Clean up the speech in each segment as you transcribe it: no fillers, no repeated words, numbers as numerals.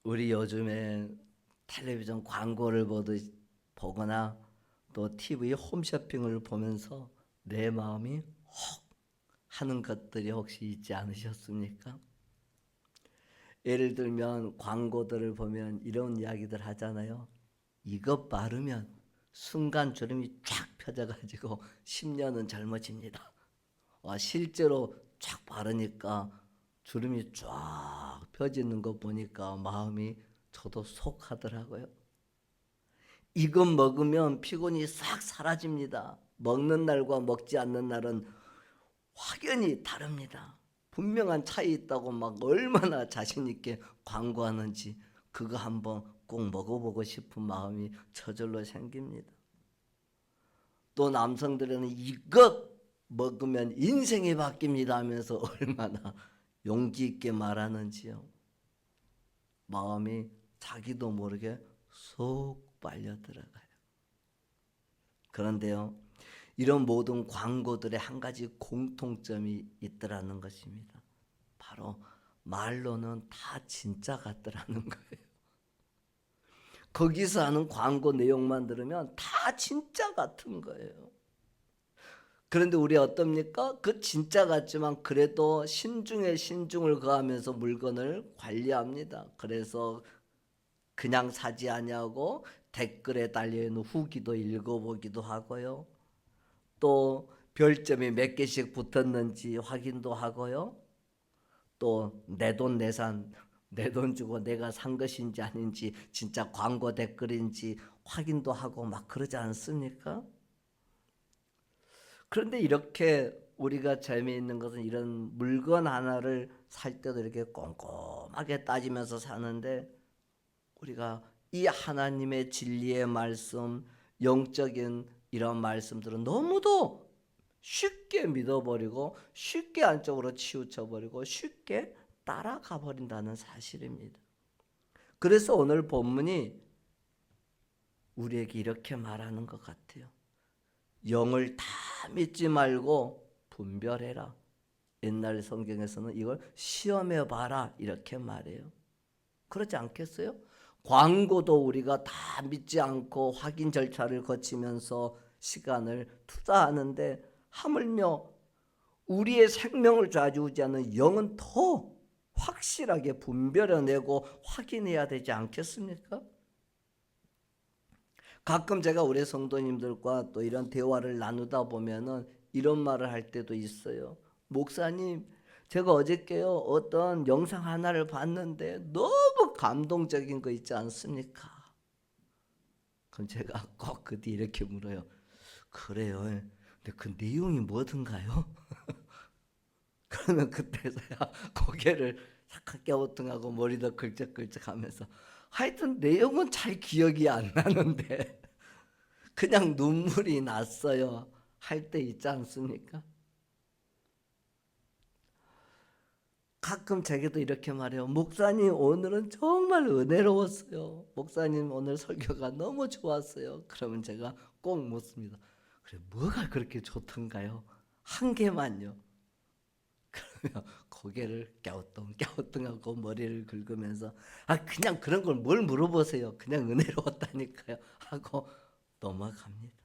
우리 요즘에 텔레비전 광고를 보거나 또 TV 홈쇼핑을 보면서 내 마음이 혹 하는 것들이 혹시 있지 않으셨습니까? 예를 들면 광고들을 보면 이런 이야기들 하잖아요. 이것 바르면 순간 주름이 쫙 펴져가지고 10년은 젊어집니다. 실제로 쫙 바르니까 주름이 쫙 펴지는 거 보니까 마음이 저도 속하더라고요. 이것 먹으면 피곤이 싹 사라집니다. 먹는 날과 먹지 않는 날은 확연히 다릅니다. 분명한 차이 있다고 막 얼마나 자신 있게 광고하는지 그거 한번 꼭 먹어보고 싶은 마음이 저절로 생깁니다. 또 남성들은 이것 먹으면 인생이 바뀝니다 하면서 얼마나 용기 있게 말하는지요. 마음이 자기도 모르게 쏙 빨려 들어가요. 그런데요, 이런 모든 광고들의 한 가지 공통점이 있더라는 것입니다. 바로 말로는 다 진짜 같더라는 거예요. 거기서 하는 광고 내용만 들으면 다 진짜 같은 거예요. 그런데 우리 어떻습니까? 그 진짜 같지만 그래도 신중에 신중을 거하면서 물건을 관리합니다. 그래서 그냥 사지 아니하고 댓글에 달려있는 후기도 읽어보기도 하고요. 또 별점이 몇 개씩 붙었는지 확인도 하고요. 또 내 돈 내산, 내 돈 주고 내가 산 것인지 아닌지 진짜 광고 댓글인지 확인도 하고 막 그러지 않습니까? 그런데 이렇게 우리가 재미있는 것은 이런 물건 하나를 살 때도 이렇게 꼼꼼하게 따지면서 사는데 우리가 이 하나님의 진리의 말씀, 영적인 이런 말씀들은 너무도 쉽게 믿어버리고 쉽게 안쪽으로 치우쳐버리고 쉽게 따라가 버린다는 사실입니다. 그래서 오늘 본문이 우리에게 이렇게 말하는 것 같아요. 영을 다 믿지 말고 분별해라. 옛날 성경에서는 이걸 시험해 봐라 이렇게 말해요. 그렇지 않겠어요? 광고도 우리가 다 믿지 않고 확인 절차를 거치면서 시간을 투자하는데 하물며 우리의 생명을 좌지우지하는 영은 더 확실하게 분별해내고 확인해야 되지 않겠습니까? 가끔 제가 우리 성도님들과 또 이런 대화를 나누다 보면은 이런 말을 할 때도 있어요. 목사님, 제가 어저께요 어떤 영상 하나를 봤는데 너무 감동적인 거 있지 않습니까? 그럼 제가 꼭 그 뒤에 이렇게 물어요. 그래요. 근데 그 내용이 뭐든가요? 그러면 그때서야 고개를 착 갸우뚱하고 머리도 긁적긁적하면서 하여튼 내용은 잘 기억이 안 나는데 그냥 눈물이 났어요. 할 때 있지 않습니까? 가끔 제게도 이렇게 말해요. 목사님 오늘은 정말 은혜로웠어요. 목사님 오늘 설교가 너무 좋았어요. 그러면 제가 꼭 묻습니다. 그래 뭐가 그렇게 좋던가요? 한 개만요. 그러면 고개를 갸우뚱갸우뚱하고 머리를 긁으면서 그냥 그런 걸 뭘 물어보세요. 그냥 은혜로웠다니까요. 하고 넘어갑니다.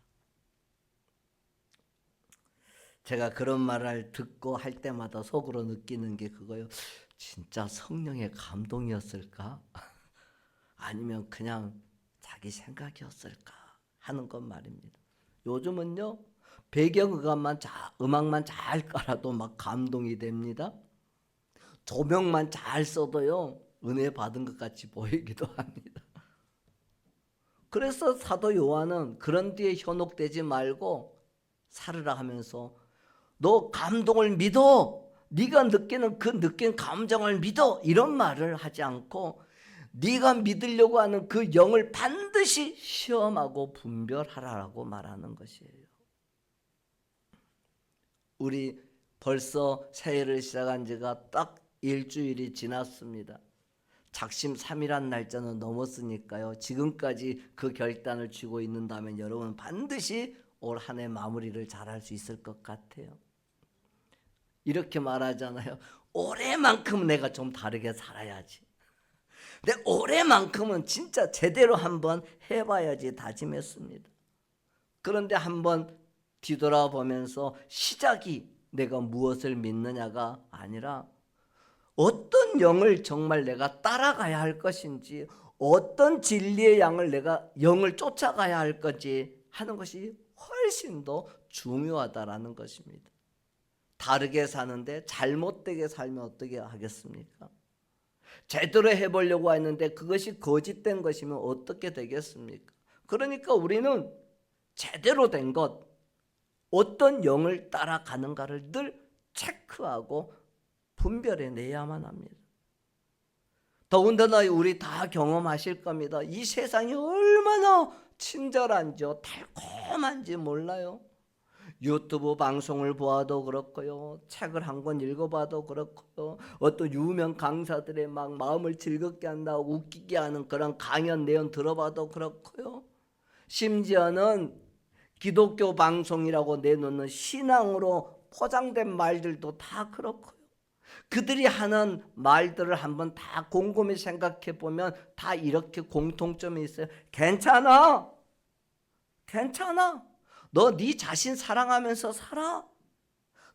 제가 그런 말을 듣고 할 때마다 속으로 느끼는 게 그거예요. 진짜 성령의 감동이었을까? 아니면 그냥 자기 생각이었을까? 하는 것 말입니다. 요즘은요, 음악만 잘 깔아도 막 감동이 됩니다. 조명만 잘 써도요, 은혜 받은 것 같이 보이기도 합니다. 그래서 사도 요한은 그런 뒤에 현혹되지 말고 살으라 하면서 너 감동을 믿어. 네가 느끼는 그 느낀 감정을 믿어. 이런 말을 하지 않고 네가 믿으려고 하는 그 영을 반드시 시험하고 분별하라고 말하는 것이에요. 우리 벌써 새해를 시작한 지가 딱 일주일이 지났습니다. 작심삼일한 날짜는 넘었으니까요. 지금까지 그 결단을 쥐고 있는다면 여러분 반드시 올 한 해 마무리를 잘할 수 있을 것 같아요. 이렇게 말하잖아요. 올해만큼 내가 좀 다르게 살아야지. 근데 올해만큼은 진짜 제대로 한번 해봐야지 다짐했습니다. 그런데 한번 뒤돌아보면서 시작이 내가 무엇을 믿느냐가 아니라 어떤 영을 정말 내가 따라가야 할 것인지, 어떤 진리의 영을 쫓아가야 할 건지 하는 것이 훨씬 더 중요하다라는 것입니다. 다르게 사는데 잘못되게 살면 어떻게 하겠습니까? 제대로 해보려고 했는데 그것이 거짓된 것이면 어떻게 되겠습니까? 그러니까 우리는 제대로 된 것, 어떤 영을 따라가는가를 늘 체크하고 분별해내야만 합니다. 더군다나 우리 다 경험하실 겁니다. 이 세상이 얼마나 친절한지요, 달콤한지 몰라요. 유튜브 방송을 보아도 그렇고요, 책을 한 권 읽어봐도 그렇고요, 어떤 유명 강사들의 막 마음을 즐겁게 한다고 웃기게 하는 그런 강연 내용 들어봐도 그렇고요, 심지어는 기독교 방송이라고 내놓는 신앙으로 포장된 말들도 다 그렇고요. 그들이 하는 말들을 한번 다 곰곰이 생각해 보면 다 이렇게 공통점이 있어요. 괜찮아. 너 네 자신 사랑하면서 살아.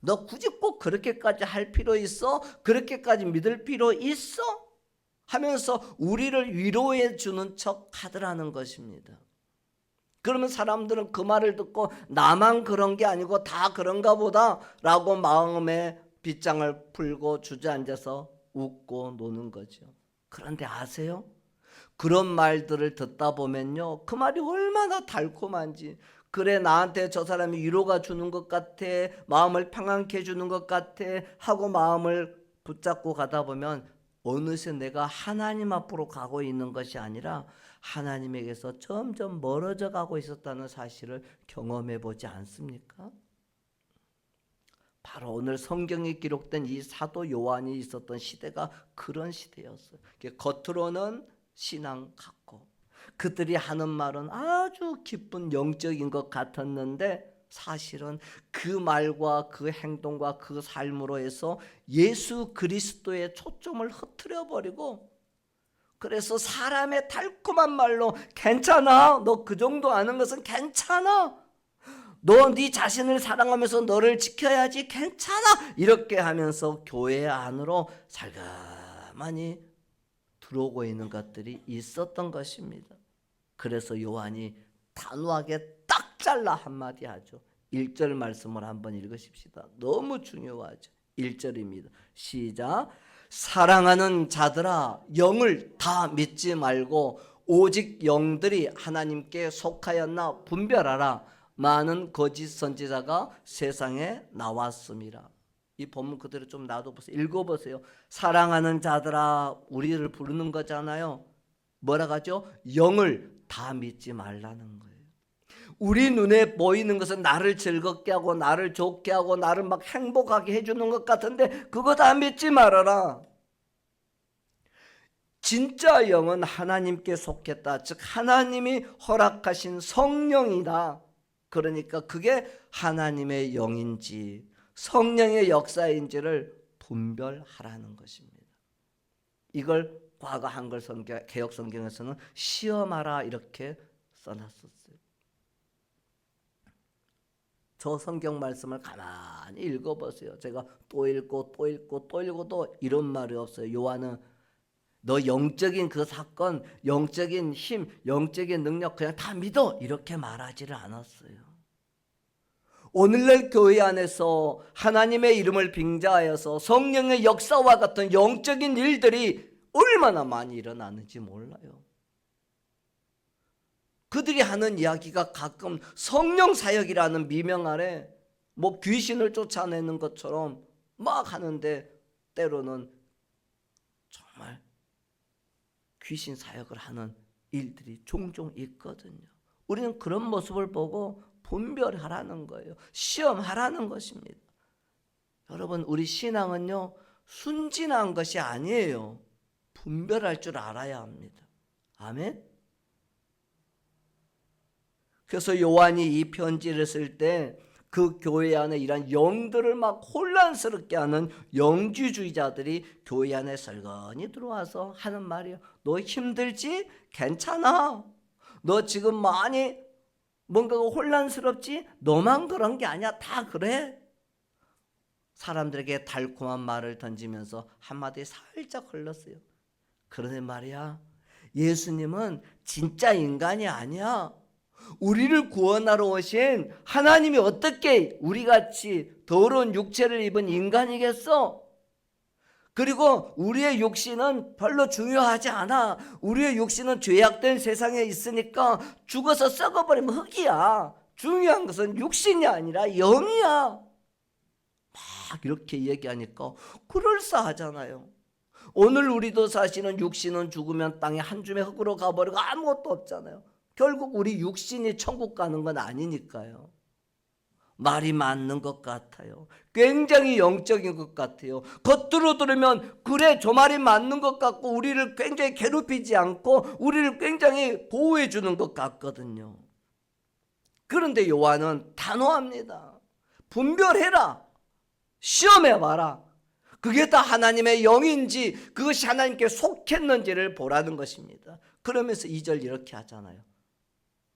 너 굳이 꼭 그렇게까지 할 필요 있어? 그렇게까지 믿을 필요 있어? 하면서 우리를 위로해 주는 척 하더라는 것입니다. 그러면 사람들은 그 말을 듣고 나만 그런 게 아니고 다 그런가 보다 라고 마음에 빗장을 풀고 주저앉아서 웃고 노는 거죠. 그런데 아세요? 그런 말들을 듣다 보면요, 그 말이 얼마나 달콤한지, 그래 나한테 저 사람이 위로가 주는 것 같아, 마음을 평안케 해주는 것 같아 하고 마음을 붙잡고 가다 보면 어느새 내가 하나님 앞으로 가고 있는 것이 아니라 하나님에게서 점점 멀어져 가고 있었다는 사실을 경험해 보지 않습니까? 바로 오늘 성경에 기록된 이 사도 요한이 있었던 시대가 그런 시대였어요. 겉으로는 신앙 같고 그들이 하는 말은 아주 기쁜 영적인 것 같았는데 사실은 그 말과 그 행동과 그 삶으로 해서 예수 그리스도의 초점을 흐트려 버리고, 그래서 사람의 달콤한 말로 괜찮아, 너 그 정도 아는 것은 괜찮아, 너 네 자신을 사랑하면서 너를 지켜야지 괜찮아, 이렇게 하면서 교회 안으로 살가만히 들어오고 있는 것들이 있었던 것입니다. 그래서 요한이 단호하게 딱 잘라 한마디 하죠. 1절 말씀을 한번 읽으십시다. 너무 중요하죠. 1절입니다. 시작. 사랑하는 자들아, 영을 다 믿지 말고 오직 영들이 하나님께 속하였나 분별하라. 많은 거짓 선지자가 세상에 나왔습니다. 이 본문 그대로 좀 놔둬보세요. 읽어보세요. 사랑하는 자들아, 우리를 부르는 거잖아요. 뭐라고 하죠? 영을 다 믿지 말라는 거예요. 우리 눈에 보이는 것은 나를 즐겁게 하고 나를 좋게 하고 나를 막 행복하게 해주는 것 같은데 그거 다 믿지 말아라. 진짜 영은 하나님께 속했다. 즉 하나님이 허락하신 성령이다. 그러니까 그게 하나님의 영인지 성령의 역사인지를 분별하라는 것입니다. 이걸 과거 한글 성경, 개역 성경에서는 시험하라 이렇게 써놨었어요. 저 성경 말씀을 가만히 읽어보세요. 제가 또 읽고 또 읽고 또 읽어도 이런 말이 없어요. 요한은 너 영적인 그 사건, 영적인 힘, 영적인 능력 그냥 다 믿어 이렇게 말하지를 않았어요. 오늘날 교회 안에서 하나님의 이름을 빙자하여서 성령의 역사와 같은 영적인 일들이 얼마나 많이 일어나는지 몰라요. 그들이 하는 이야기가 가끔 성령 사역이라는 미명 아래 뭐 귀신을 쫓아내는 것처럼 막 하는데 때로는 정말 귀신 사역을 하는 일들이 종종 있거든요. 우리는 그런 모습을 보고 분별하라는 거예요. 시험하라는 것입니다. 여러분, 우리 신앙은요, 순진한 것이 아니에요. 분별할 줄 알아야 합니다. 아멘? 그래서 요한이 이 편지를 쓸 때 그 교회 안에 이런 영들을 막 혼란스럽게 하는 영지주의자들이 교회 안에 설거니 들어와서 하는 말이에요. 너 힘들지? 괜찮아. 너 지금 많이 뭔가가 혼란스럽지? 너만 그런 게 아니야. 다 그래. 사람들에게 달콤한 말을 던지면서 한마디 살짝 흘렀어요. 그러네 말이야. 예수님은 진짜 인간이 아니야. 우리를 구원하러 오신 하나님이 어떻게 우리같이 더러운 육체를 입은 인간이겠어? 그리고 우리의 육신은 별로 중요하지 않아. 우리의 육신은 죄악된 세상에 있으니까 죽어서 썩어버리면 흙이야. 중요한 것은 육신이 아니라 영이야. 막 이렇게 얘기하니까 그럴싸하잖아요. 오늘 우리도 사실은 육신은 죽으면 땅에 한 줌의 흙으로 가버리고 아무것도 없잖아요. 결국 우리 육신이 천국 가는 건 아니니까요. 말이 맞는 것 같아요. 굉장히 영적인 것 같아요. 겉으로 들으면 그래 저 말이 맞는 것 같고 우리를 굉장히 괴롭히지 않고 우리를 굉장히 보호해 주는 것 같거든요. 그런데 요한은 단호합니다. 분별해라. 시험해봐라. 그게 다 하나님의 영인지 그것이 하나님께 속했는지를 보라는 것입니다. 그러면서 2절 이렇게 하잖아요.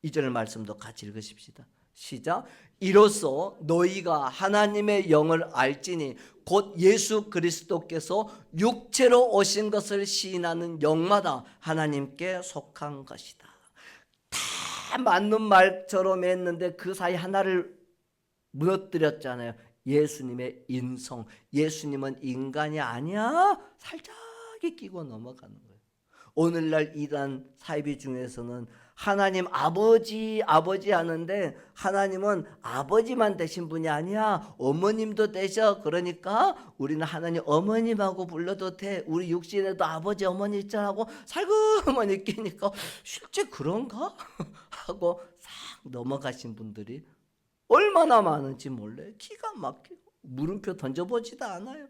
2절 말씀도 같이 읽으십시다. 시작. 이로써 너희가 하나님의 영을 알지니 곧 예수 그리스도께서 육체로 오신 것을 시인하는 영마다 하나님께 속한 것이다. 다 맞는 말처럼 했는데 그 사이 하나를 무너뜨렸잖아요. 예수님의 인성. 예수님은 인간이 아니야. 살짝이 끼고 넘어가는 거예요. 오늘날 이단 사이비 중에서는 하나님 아버지 하는데 하나님은 아버지만 되신 분이 아니야. 어머님도 되셔. 그러니까 우리는 하나님 어머님하고 불러도 돼. 우리 육신에도 아버지 어머니 있잖아 하고 살그머니 끼니까 실제 그런가? 하고 싹 넘어가신 분들이 얼마나 많은지 몰라요. 기가 막히고 물음표 던져보지도 않아요.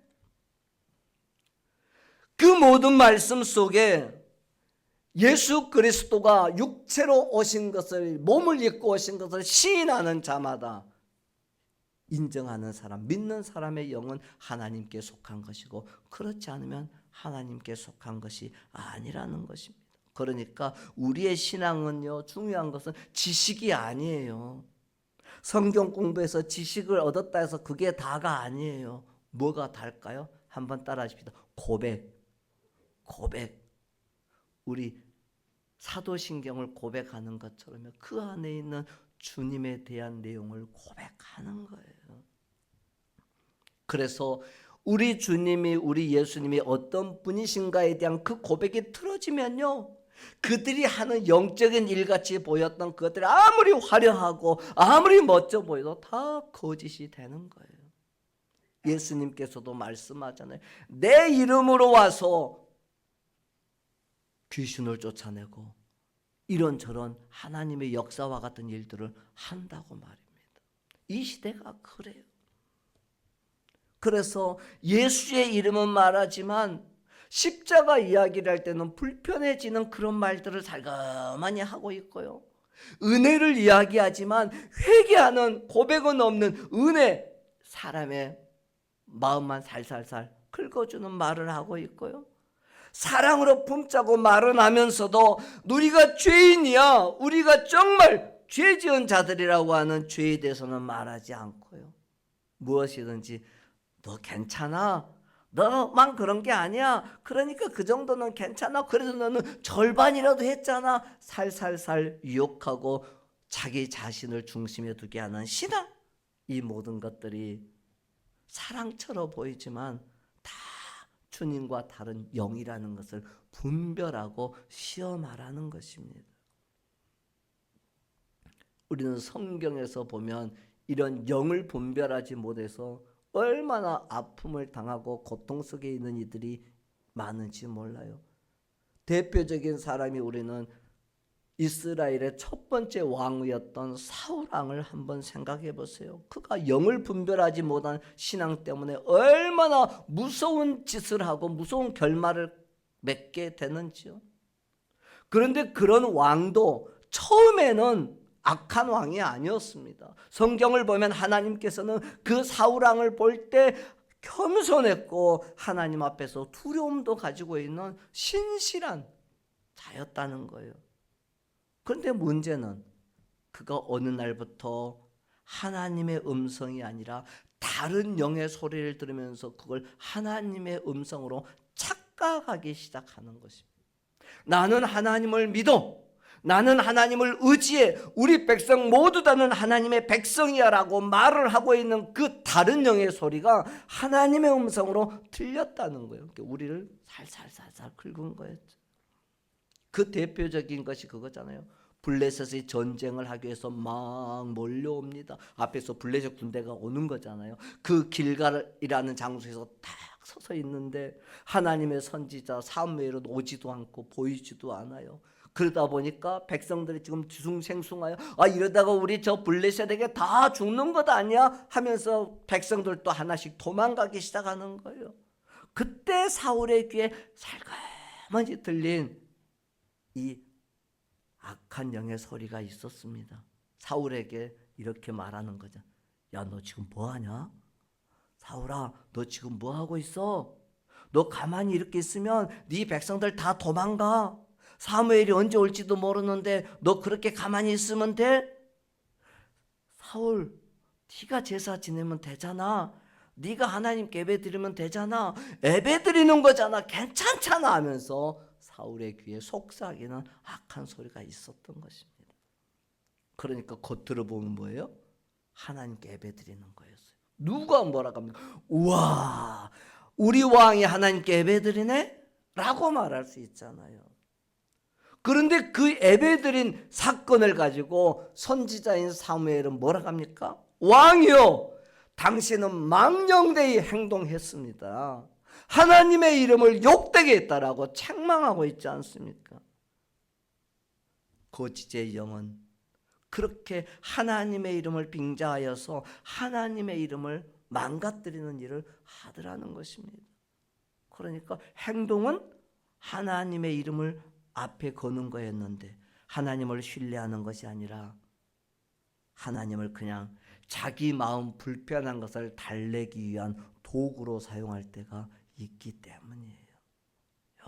그 모든 말씀 속에 예수 그리스도가 육체로 오신 것을, 몸을 입고 오신 것을 시인하는 자마다 인정하는 사람, 믿는 사람의 영은 하나님께 속한 것이고 그렇지 않으면 하나님께 속한 것이 아니라는 것입니다. 그러니까 우리의 신앙은요, 중요한 것은 지식이 아니에요. 성경 공부해서 지식을 얻었다 해서 그게 다가 아니에요. 뭐가 달까요? 한번 따라 하십시다. 고백. 우리 사도신경을 고백하는 것처럼 그 안에 있는 주님에 대한 내용을 고백하는 거예요. 그래서 우리 주님이, 우리 예수님이 어떤 분이신가에 대한 그 고백이 틀어지면요, 그들이 하는 영적인 일같이 보였던 그것들이 아무리 화려하고 아무리 멋져 보여도 다 거짓이 되는 거예요. 예수님께서도 말씀하잖아요. 내 이름으로 와서 귀신을 쫓아내고 이런저런 하나님의 역사와 같은 일들을 한다고 말입니다. 이 시대가 그래요. 그래서 예수의 이름은 말하지만 십자가 이야기를 할 때는 불편해지는 그런 말들을 살가만히 하고 있고요. 은혜를 이야기하지만 회개하는 고백은 없는 은혜, 사람의 마음만 살살살 긁어주는 말을 하고 있고요. 사랑으로 품자고 말은 하면서도 우리가 죄인이야, 우리가 정말 죄 지은 자들이라고 하는 죄에 대해서는 말하지 않고요. 무엇이든지 너 괜찮아, 너만 그런 게 아니야, 그러니까 그 정도는 괜찮아, 그래서 너는 절반이라도 했잖아, 살살살 유혹하고 자기 자신을 중심에 두게 하는 신앙, 이 모든 것들이 사랑처럼 보이지만 다 주님과 다른 영이라는 것을 분별하고 시험하라는 것입니다. 우리는 성경에서 보면 이런 영을 분별하지 못해서 얼마나 아픔을 당하고 고통 속에 있는 이들이 많은지 몰라요. 대표적인 사람이 우리는 이스라엘의 첫 번째 왕이었던 사울 왕을 한번 생각해 보세요. 그가 영을 분별하지 못한 신앙 때문에 얼마나 무서운 짓을 하고 무서운 결말을 맺게 되는지요. 그런데 그런 왕도 처음에는 악한 왕이 아니었습니다. 성경을 보면 하나님께서는 그 사울 왕을 볼 때 겸손했고 하나님 앞에서 두려움도 가지고 있는 신실한 자였다는 거예요. 그런데 문제는 그가 어느 날부터 하나님의 음성이 아니라 다른 영의 소리를 들으면서 그걸 하나님의 음성으로 착각하기 시작하는 것입니다. 나는 하나님을 믿어, 나는 하나님을 의지해, 우리 백성 모두 다는 하나님의 백성이야 라고 말을 하고 있는 그 다른 영의 소리가 하나님의 음성으로 들렸다는 거예요. 우리를 살살살살 긁은 거였죠. 그 대표적인 것이 그거잖아요. 블레셋의 전쟁을 하기 위해서 막 몰려옵니다. 앞에서 블레셋 군대가 오는 거잖아요. 그 길갈이라는 장소에서 딱 서서 있는데 하나님의 선지자 사무엘은 오지도 않고 보이지도 않아요. 그러다 보니까 백성들이 지금 뒤숭생숭하여 이러다가 우리 저 블레셋에게 다 죽는 것 아니야? 하면서 백성들도 하나씩 도망가기 시작하는 거예요. 그때 사울의 귀에 살가머니 들린 이 악한 영의 소리가 있었습니다. 사울에게 이렇게 말하는 거죠. 야, 너 지금 뭐하냐? 사울아, 너 지금 뭐하고 있어? 너 가만히 이렇게 있으면 네 백성들 다 도망가. 사무엘이 언제 올지도 모르는데 너 그렇게 가만히 있으면 돼? 사울, 네가 제사 지내면 되잖아. 네가 하나님께 예배 드리면 되잖아. 예배 드리는 거잖아. 괜찮잖아 하면서 사울의 귀에 속삭이는 악한 소리가 있었던 것입니다. 그러니까 겉으로 보면 뭐예요? 하나님께 예배 드리는 거였어요. 누가 뭐라고 합니까? 우와, 우리 왕이 하나님께 예배 드리네? 라고 말할 수 있잖아요. 그런데 그 예배드린 사건을 가지고 선지자인 사무엘은 뭐라고 합니까? 왕이요, 당신은 망령되이 행동했습니다. 하나님의 이름을 욕되게 했다라고 책망하고 있지 않습니까? 거짓의 영은 그렇게 하나님의 이름을 빙자하여서 하나님의 이름을 망가뜨리는 일을 하더라는 것입니다. 그러니까 행동은 하나님의 이름을 앞에 거는 거였는데 하나님을 신뢰하는 것이 아니라 하나님을 그냥 자기 마음 불편한 것을 달래기 위한 도구로 사용할 때가 있기 때문이에요.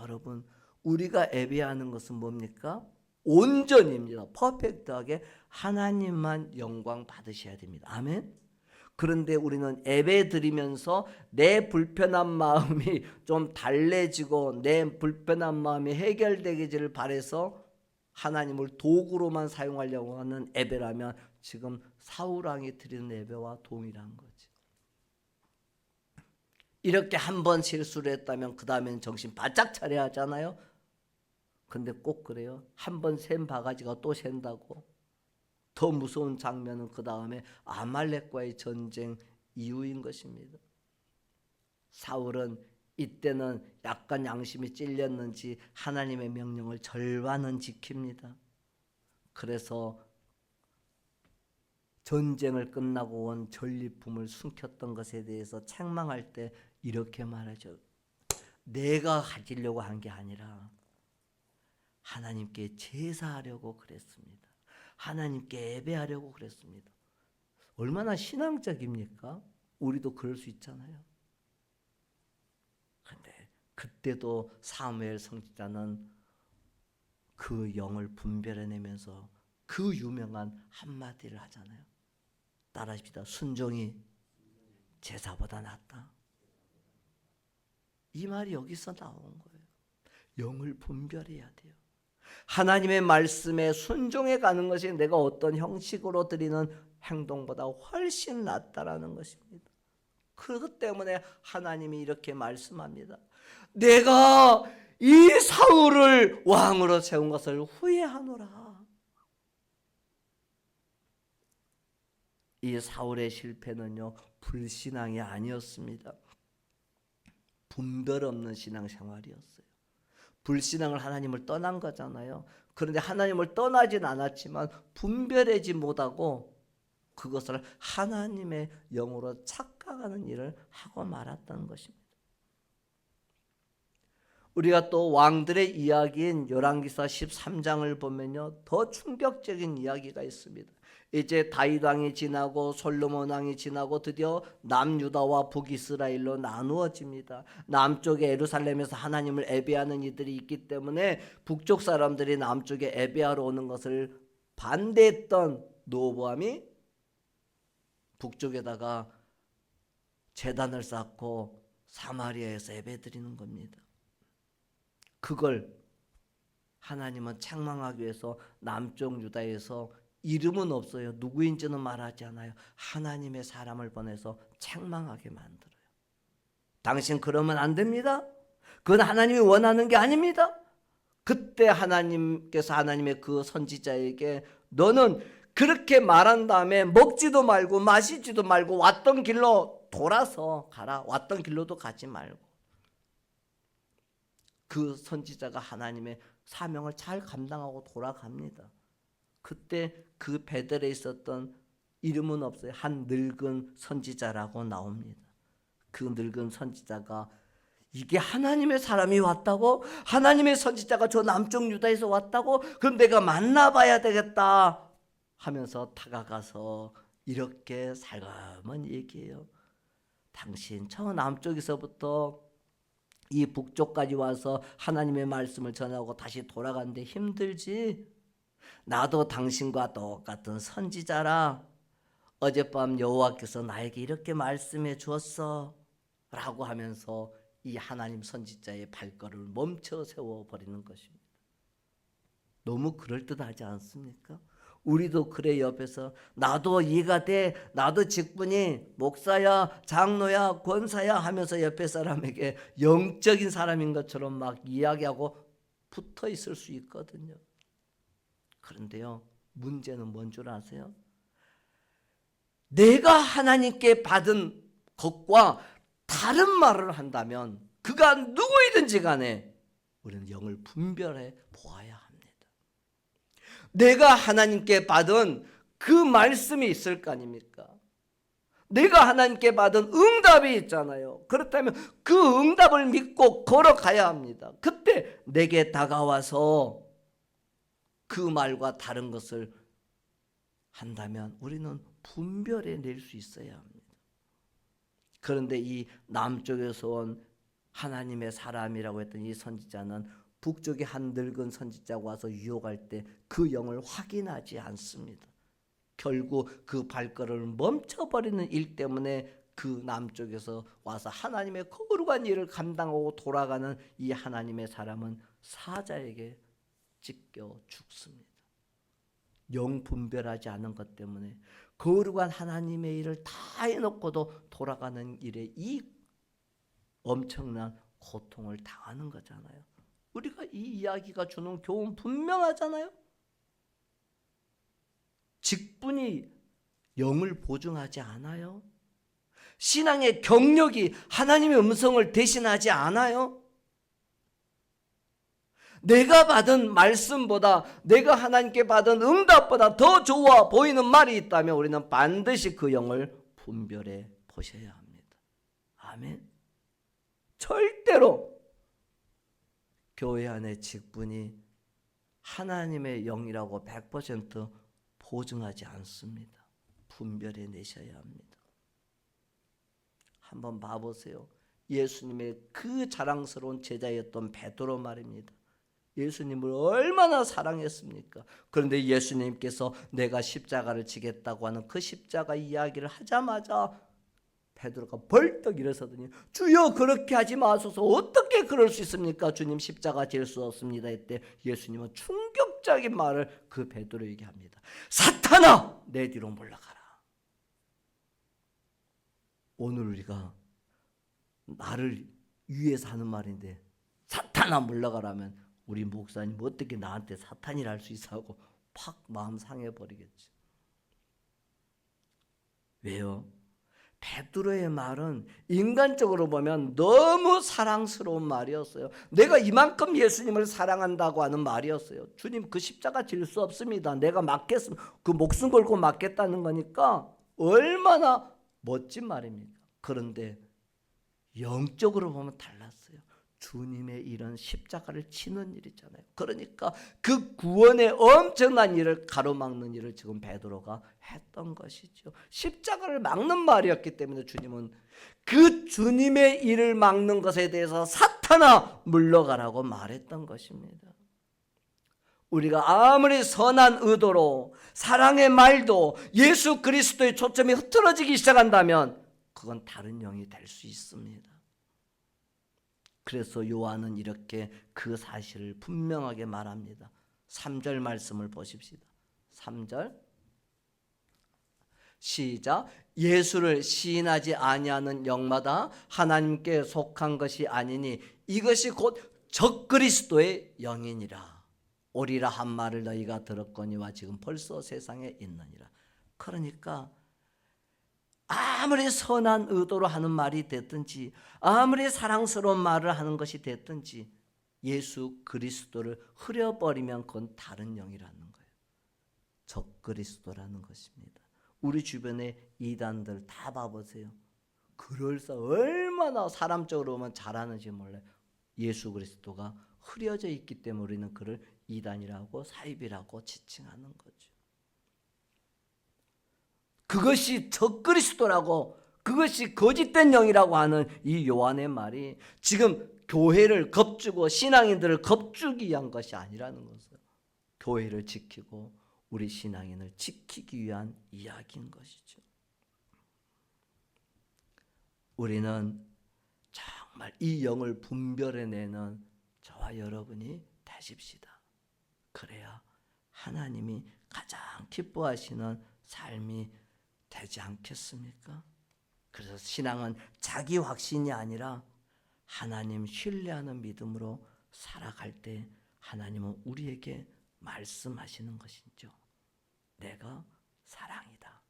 여러분, 우리가 예배하는 것은 뭡니까? 온전입니다. 퍼펙트하게 하나님만 영광 받으셔야 됩니다. 아멘. 그런데 우리는 예배 드리면서 내 불편한 마음이 좀 달래지고 내 불편한 마음이 해결되기를 바라서 하나님을 도구로만 사용하려고 하는 예배라면 지금 사울왕이 드리는 예배와 동일한 거지. 이렇게 한 번 실수를 했다면 그 다음에는 정신 바짝 차려야 하잖아요. 근데 꼭 그래요. 한 번 샌 바가지가 또 샌다고. 더 무서운 장면은 그 다음에 아말렉과의 전쟁 이후인 것입니다. 사울은 이때는 약간 양심이 찔렸는지 하나님의 명령을 절반은 지킵니다. 그래서 전쟁을 끝나고 온 전리품을 숨겼던 것에 대해서 책망할 때 이렇게 말하죠. 내가 가지려고 한 게 아니라 하나님께 제사하려고 그랬습니다. 하나님께 예배하려고 그랬습니다. 얼마나 신앙적입니까? 우리도 그럴 수 있잖아요. 그런데 그때도 사무엘 선지자는 그 영을 분별해내면서 그 유명한 한마디를 하잖아요. 따라합시다. 순종이 제사보다 낫다. 이 말이 여기서 나온 거예요. 영을 분별해야 돼요. 하나님의 말씀에 순종해 가는 것이 내가 어떤 형식으로 드리는 행동보다 훨씬 낫다라는 것입니다. 그것 때문에 하나님이 이렇게 말씀합니다. 내가 이 사울을 왕으로 세운 것을 후회하노라. 이 사울의 실패는요, 불신앙이 아니었습니다. 분별 없는 신앙생활이었어요. 불신앙을 하나님을 떠난 거잖아요. 그런데 하나님을 떠나진 않았지만 분별하지 못하고 그것을 하나님의 영으로 착각하는 일을 하고 말았다는 것입니다. 우리가 또 왕들의 이야기인 열왕기사 13장을 보면요, 더 충격적인 이야기가 있습니다. 이제 다윗 왕이 지나고 솔로몬 왕이 지나고 드디어 남유다와 북이스라엘로 나누어집니다. 남쪽에 예루살렘에서 하나님을 예배하는 이들이 있기 때문에 북쪽 사람들이 남쪽에 예배하러 오는 것을 반대했던 르호보암이 북쪽에다가 제단을 쌓고 사마리아에서 예배드리는 겁니다. 그걸 하나님은 책망하기 위해서 남쪽 유다에서 이름은 없어요. 누구인지는 말하지 않아요. 하나님의 사람을 보내서 책망하게 만들어요. 당신 그러면 안 됩니다. 그건 하나님이 원하는 게 아닙니다. 그때 하나님께서 하나님의 그 선지자에게 너는 그렇게 말한 다음에 먹지도 말고 마시지도 말고 왔던 길로 돌아서 가라. 왔던 길로도 가지 말고. 그 선지자가 하나님의 사명을 잘 감당하고 돌아갑니다. 그때 그 베델에 있었던 이름은 없어요. 한 늙은 선지자라고 나옵니다. 그 늙은 선지자가 이게 하나님의 사람이 왔다고? 하나님의 선지자가 저 남쪽 유다에서 왔다고? 그럼 내가 만나봐야 되겠다 하면서 다가가서 이렇게 살가머니 얘기해요. 당신 저 남쪽에서부터 이 북쪽까지 와서 하나님의 말씀을 전하고 다시 돌아가는데 힘들지? 나도 당신과 똑같은 선지자라. 어젯밤 여호와께서 나에게 이렇게 말씀해 주었어 라고 하면서 이 하나님 선지자의 발걸음을 멈춰 세워버리는 것입니다. 너무 그럴듯하지 않습니까? 우리도 그래 옆에서 나도 이해가 돼. 나도 직분이 목사야 장로야 권사야 하면서 옆에 사람에게 영적인 사람인 것처럼 막 이야기하고 붙어 있을 수 있거든요. 그런데요, 문제는 뭔 줄 아세요? 내가 하나님께 받은 것과 다른 말을 한다면 그가 누구이든지 간에 우리는 영을 분별해 보아야 합니다. 내가 하나님께 받은 그 말씀이 있을 거 아닙니까? 내가 하나님께 받은 응답이 있잖아요. 그렇다면 그 응답을 믿고 걸어가야 합니다. 그때 내게 다가와서 그 말과 다른 것을 한다면 우리는 분별해 낼 수 있어야 합니다. 그런데 이 남쪽에서 온 하나님의 사람이라고 했던 이 선지자는 북쪽에 한 늙은 선지자가 와서 유혹할 때 그 영을 확인하지 않습니다. 결국 그 발걸음을 멈춰버리는 일 때문에 그 남쪽에서 와서 하나님의 거룩한 일을 감당하고 돌아가는 이 하나님의 사람은 사자에게 찢겨 죽습니다. 영 분별하지 않은 것 때문에 거룩한 하나님의 일을 다 해놓고도 돌아가는 일에 이 엄청난 고통을 당하는 거잖아요. 우리가 이 이야기가 주는 교훈 분명하잖아요. 직분이 영을 보증하지 않아요. 신앙의 경력이 하나님의 음성을 대신하지 않아요. 내가 받은 말씀보다 내가 하나님께 받은 응답보다 더 좋아 보이는 말이 있다면 우리는 반드시 그 영을 분별해 보셔야 합니다. 아멘. 절대로 교회 안의 직분이 하나님의 영이라고 100% 보증하지 않습니다. 분별해 내셔야 합니다. 한번 봐보세요. 예수님의 그 자랑스러운 제자였던 베드로 말입니다. 예수님을 얼마나 사랑했습니까? 그런데 예수님께서 내가 십자가를 지겠다고 하는 그 십자가 이야기를 하자마자 베드로가 벌떡 일어서더니 주여 그렇게 하지 마소서. 어떻게 그럴 수 있습니까? 주님 십자가 질 수 없습니다. 이때 예수님은 충격적인 말을 그 베드로에게 합니다. 사탄아 내 뒤로 물러가라. 오늘 우리가 나를 위해서 하는 말인데 사탄아 물러가라면 우리 목사님 어떻게 나한테 사탄이라 할 수 있어 하고 팍 마음 상해버리겠지. 왜요? 베드로의 말은 인간적으로 보면 너무 사랑스러운 말이었어요. 내가 이만큼 예수님을 사랑한다고 하는 말이었어요. 주님 그 십자가 질 수 없습니다. 내가 맞겠습니다. 그 목숨 걸고 맞겠다는 거니까 얼마나 멋진 말입니까? 그런데 영적으로 보면 달랐어요. 주님의 일은 십자가를 치는 일이잖아요. 그러니까 그 구원의 엄청난 일을 가로막는 일을 지금 베드로가 했던 것이죠. 십자가를 막는 말이었기 때문에 주님은 그 주님의 일을 막는 것에 대해서 사탄아 물러가라고 말했던 것입니다. 우리가 아무리 선한 의도로 사랑의 말도 예수 그리스도의 초점이 흐트러지기 시작한다면 그건 다른 영이 될 수 있습니다. 그래서 요한은 이렇게 그 사실을 분명하게 말합니다. 3절 말씀을 보십시다. 3절 시작. 예수를 시인하지 아니하는 영마다 하나님께 속한 것이 아니니 이것이 곧 적그리스도의 영이니라. 오리라 한 말을 너희가 들었거니와 지금 벌써 세상에 있느니라. 그러니까 아무리 선한 의도로 하는 말이 됐든지 아무리 사랑스러운 말을 하는 것이 됐든지 예수 그리스도를 흐려버리면 그건 다른 영이라는 거예요. 적그리스도라는 것입니다. 우리 주변에 이단들 다 봐보세요. 얼마나 사람적으로 보면 잘하는지 몰라요. 예수 그리스도가 흐려져 있기 때문에 우리는 그를 이단이라고 사입이라고 지칭하는 거죠. 그것이 적그리스도라고, 그것이 거짓된 영이라고 하는 이 요한의 말이 지금 교회를 겁주고 신앙인들을 겁주기 위한 것이 아니라는 것을, 교회를 지키고 우리 신앙인을 지키기 위한 이야기인 것이죠. 우리는 정말 이 영을 분별해내는 저와 여러분이 되십시다. 그래야 하나님이 가장 기뻐하시는 삶이 되지 않겠습니까? 그래서 신앙은 자기 확신이 아니라 하나님 신뢰하는 믿음으로 살아갈 때 하나님은 우리에게 말씀하시는 것이죠. 내가 사랑이다.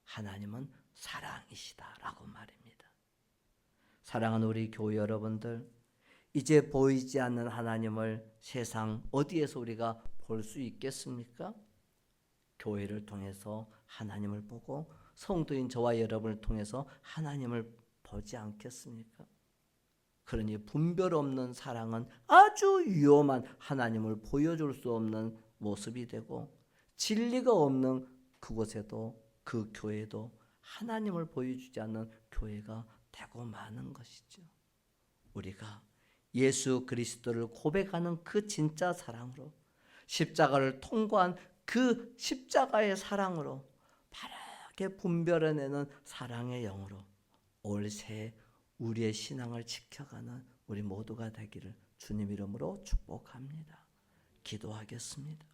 하나님은 사랑이시다라고 말입니다. 사랑하는 우리 교회 여러분들, 이제 보이지 않는 하나님을 세상 어디에서 우리가 볼 수 있겠습니까? 교회를 통해서 하나님을 보고 성도인 저와 여러분을 통해서 하나님을 보지 않겠습니까? 그러니 분별 없는 사랑은 아주 위험한 하나님을 보여줄 수 없는 모습이 되고, 진리가 없는 그곳에도, 그 교회도 하나님을 보여주지 않는 교회가 되고 마는 것이죠. 우리가 예수 그리스도를 고백하는 그 진짜 사랑으로, 십자가를 통과한 그 십자가의 사랑으로, 바르게 분별해내는 사랑의 영으로 올 새 우리의 신앙을 지켜가는 우리 모두가 되기를 주님 이름으로 축복합니다. 기도하겠습니다.